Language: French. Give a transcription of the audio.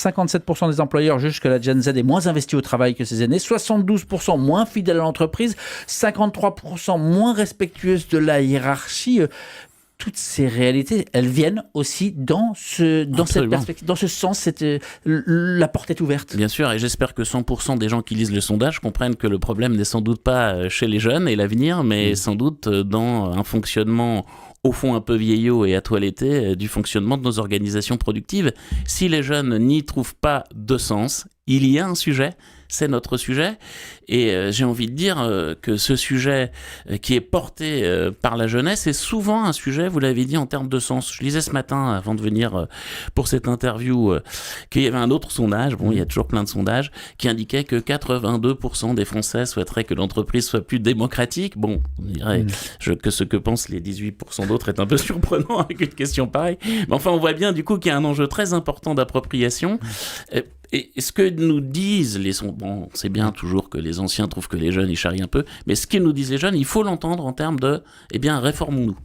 57% des employeurs jugent que la Gen Z est moins investie au travail que ses aînés, 72% moins fidèle à l'entreprise, 53% moins respectueuse de la hiérarchie. Toutes ces réalités, elles viennent aussi dans cette perspective, dans ce sens, la porte est ouverte. Bien sûr, et j'espère que 100% des gens qui lisent le sondage comprennent que le problème n'est sans doute pas chez les jeunes et l'avenir, mais sans doute dans un fonctionnement au fond un peu vieillot et à toiletter du fonctionnement de nos organisations productives. Si les jeunes n'y trouvent pas de sens, il y a un sujet, c'est notre sujet, et j'ai envie de dire que ce sujet qui est porté par la jeunesse est souvent un sujet, vous l'avez dit, en termes de sens. Je lisais ce matin, avant de venir pour cette interview, qu'il y avait un autre sondage, bon, il y a toujours plein de sondages, qui indiquait que 82% des Français souhaiteraient que l'entreprise soit plus démocratique. Bon, on dirait que ce que pensent les 18% d'autres est un peu surprenant avec une question pareille, mais enfin on voit bien du coup qu'il y a un enjeu très important d'appropriation. Et ce que nous disent les sondages, bon, c'est bien toujours que les anciens trouvent que les jeunes ils charrient un peu, mais ce qu'ils nous disent les jeunes, il faut l'entendre en termes de, réformons-nous.